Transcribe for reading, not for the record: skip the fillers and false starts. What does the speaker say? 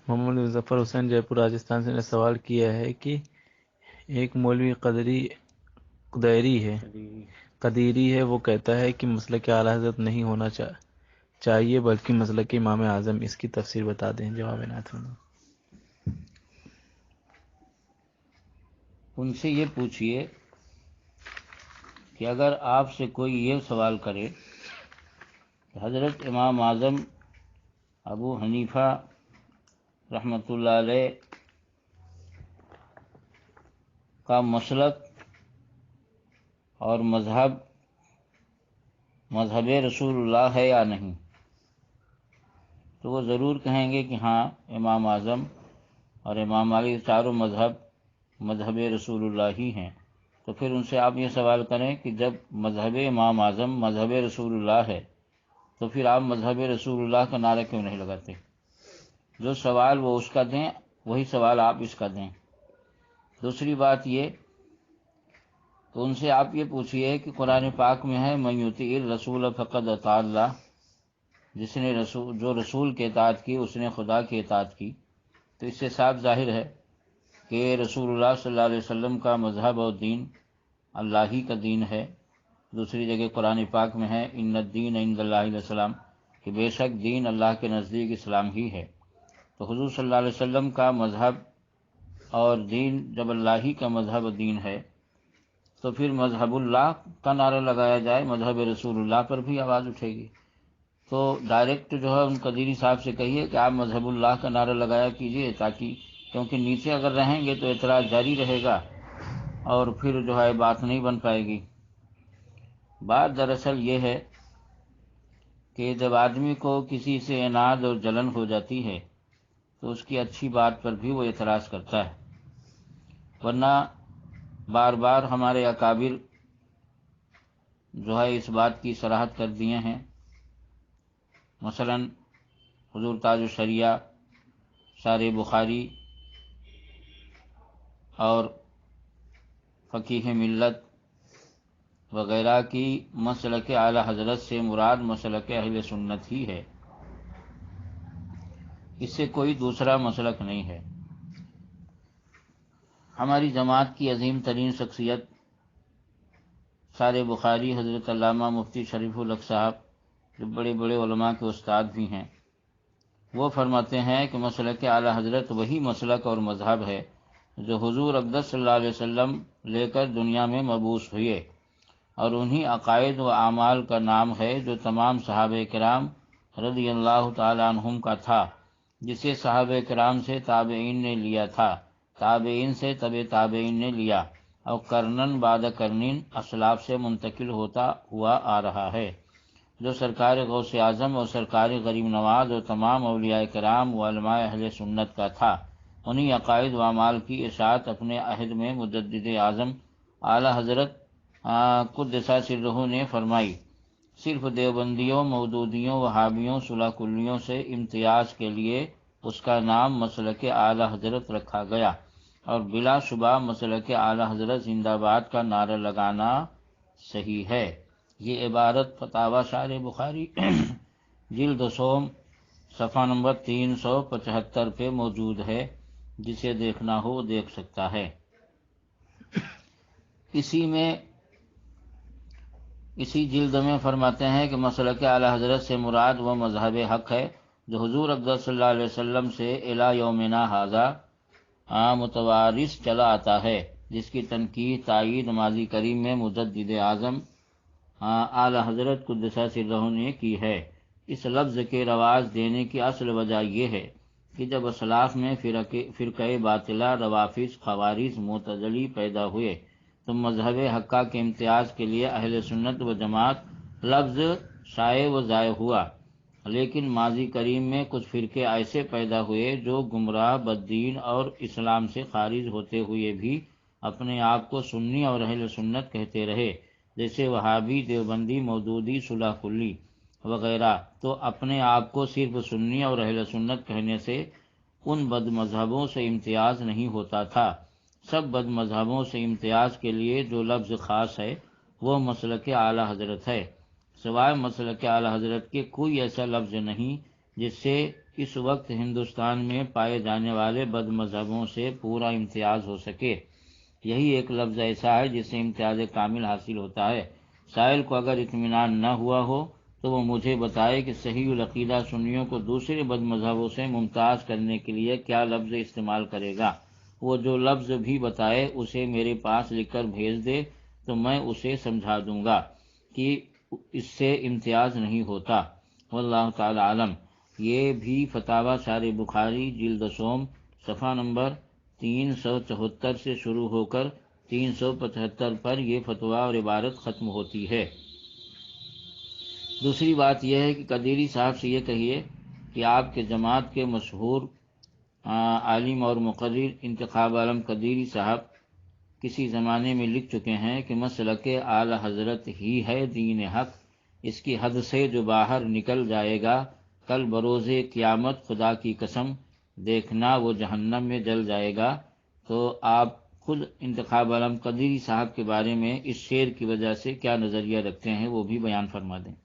محمد مظفر حسین جے پور راجستھان سے نے سوال کیا ہے کہ ایک مولوی قدیری ہے، وہ کہتا ہے کہ مسلک اعلیٰ حضرت نہیں ہونا چاہیے بلکہ مسلک امام اعظم، اس کی تفسیر بتا دیں۔ جواب عنایت فرمائیں۔ ان سے یہ پوچھئے کہ اگر آپ سے کوئی یہ سوال کرے کہ حضرت امام اعظم ابو حنیفہ رحمۃ اللہ علیہ کا مسلک اور مذہب رسول اللہ ہے یا نہیں، تو وہ ضرور کہیں گے کہ ہاں، امام اعظم اور امام علی چاروں مذہب رسول اللہ ہی ہیں۔ تو پھر ان سے آپ یہ سوال کریں کہ جب مذہب امام اعظم مذہب رسول اللہ ہے تو پھر آپ مذہب رسول اللہ کا نعرہ کیوں نہیں لگاتے؟ جو سوال وہ اس کا دیں، وہی سوال آپ اس کا دیں۔ دوسری بات یہ، تو ان سے آپ یہ پوچھئے کہ قرآن پاک میں ہے من یطیع الرسول فقد اطاع اللہ، جس نے جو رسول کی اطاعت کی اس نے خدا کی اطاعت کی۔ تو اس سے صاف ظاہر ہے کہ رسول اللہ صلی اللہ علیہ وسلم کا مذہب اور دین اللہ ہی کا دین ہے۔ دوسری جگہ قرآن پاک میں ہے ان الدین عند اللہ الاسلام، کہ بے شک دین اللہ کے نزدیک اسلام ہی ہے۔ تو حضور صلی اللہ علیہ وسلم کا مذہب اور دین جب اللہ ہی کا مذہب و دین ہے تو پھر مذہب اللہ کا نعرہ لگایا جائے، مذہب رسول اللہ پر بھی آواز اٹھے گی۔ تو ڈائریکٹ جو ہے ان قدیری صاحب سے کہیے کہ آپ مذہب اللہ کا نعرہ لگایا کیجئے، تاکہ کیونکہ نیچے اگر رہیں گے تو اعتراض جاری رہے گا اور پھر جو ہے بات نہیں بن پائے گی۔ بات دراصل یہ ہے کہ جب آدمی کو کسی سے عناد اور جلن ہو جاتی ہے تو اس کی اچھی بات پر بھی وہ اعتراض کرتا ہے، ورنہ بار بار ہمارے اکابر جو ہے اس بات کی صراحت کر دیے ہیں۔ مثلا حضور تاج الشریعہ، شارح بخاری اور فقیہ ملت وغیرہ کی مسلک اعلی حضرت سے مراد مسلک اہل سنت ہی ہے، اس سے کوئی دوسرا مسلک نہیں ہے۔ ہماری جماعت کی عظیم ترین شخصیت شارح بخاری حضرت علامہ مفتی شریف الحق صاحب، جو بڑے بڑے علماء کے استاد بھی ہیں، وہ فرماتے ہیں کہ مسلک اعلی حضرت وہی مسلک اور مذہب ہے جو حضور اقدس صلی اللہ علیہ وسلم لے کر دنیا میں مبعوث ہوئے، اور انہی عقائد و اعمال کا نام ہے جو تمام صحابہ کرام رضی اللہ تعالی عنہم کا تھا، جسے صحابہ کرام سے تابعین نے لیا تھا، تابعین سے تبع تابعین نے لیا، اور قرنن بعد قرنین اسلاف سے منتقل ہوتا ہوا آ رہا ہے، جو سرکار غوث اعظم اور سرکار غریب نواز اور تمام اولیاء کرام و علماء اہل سنت کا تھا۔ انہی عقائد و اعمال کی اشاعت اپنے عہد میں مجدد اعظم اعلی حضرت قدس سرہ نے فرمائی۔ صرف دیوبندیوں، مودودیوں، وہابیوں، صلح کلیوں سے امتیاز کے لیے اس کا نام مسلک اعلی حضرت رکھا گیا، اور بلا شبہ مسلک اعلی حضرت زندہ باد کا نعرہ لگانا صحیح ہے۔ یہ عبارت فتاوی شارح بخاری جلد سوم صفحہ نمبر 375 پہ موجود ہے، جسے دیکھنا ہو وہ دیکھ سکتا ہے۔ اسی جلد میں فرماتے ہیں کہ مسلک اعلی حضرت سے مراد وہ مذہب حق ہے جو حضور اقدس صلی اللہ علیہ وسلم سے الی یومنا ھذا متوارث چلا آتا ہے، جس کی تنقید تائید ماضی کریم میں مجدد اعظم اعلی حضرت قدس سرہ نے کی ہے۔ اس لفظ کے رواج دینے کی اصل وجہ یہ ہے کہ جب اسلاف میں فرقہ باطلہ، روافض، خوارج، معتزلی پیدا ہوئے تو مذہب حقہ کے امتیاز کے لیے اہل سنت و جماعت لفظ شائع و ضائع ہوا، لیکن ماضی کریم میں کچھ فرقے ایسے پیدا ہوئے جو گمراہ، بددین اور اسلام سے خارج ہوتے ہوئے بھی اپنے آپ کو سنی اور اہل سنت کہتے رہے، جیسے وہابی، دیوبندی، مودودی، صلح کلی وغیرہ۔ تو اپنے آپ کو صرف سنی اور اہل سنت کہنے سے ان بد مذہبوں سے امتیاز نہیں ہوتا تھا۔ سب بد مذہبوں سے امتیاز کے لیے جو لفظ خاص ہے وہ مسلک اعلی حضرت ہے، سوائے مسلک اعلی حضرت کے کوئی ایسا لفظ نہیں جس سے اس وقت ہندوستان میں پائے جانے والے بد مذہبوں سے پورا امتیاز ہو سکے۔ یہی ایک لفظ ایسا ہے جس سے امتیاز کامل حاصل ہوتا ہے۔ سائل کو اگر اطمینان نہ ہوا ہو تو وہ مجھے بتائے کہ صحیح العقیدہ سنیوں کو دوسرے بد مذہبوں سے ممتاز کرنے کے لیے کیا لفظ استعمال کرے گا۔ وہ جو لفظ بھی بتائے اسے میرے پاس لکھ کر بھیج دے تو میں اسے سمجھا دوں گا کہ اس سے امتیاز نہیں ہوتا۔ واللہ تعالی عالم۔ یہ بھی فتاوی شارح بخاری جلد سوم صفحہ نمبر 374 سے شروع ہو کر 375 پر یہ فتویٰ اور عبارت ختم ہوتی ہے۔ دوسری بات یہ ہے کہ قدیری صاحب سے یہ کہیے کہ آپ کے جماعت کے مشہور عالم اور مقرر انتخاب عالم قدیری صاحب کسی زمانے میں لکھ چکے ہیں کہ مسلک اعلی حضرت ہی ہے دین حق، اس کی حد سے جو باہر نکل جائے گا کل بروز قیامت خدا کی قسم دیکھنا وہ جہنم میں جل جائے گا۔ تو آپ خود انتخاب عالم قدیری صاحب کے بارے میں اس شعر کی وجہ سے کیا نظریہ رکھتے ہیں وہ بھی بیان فرما دیں۔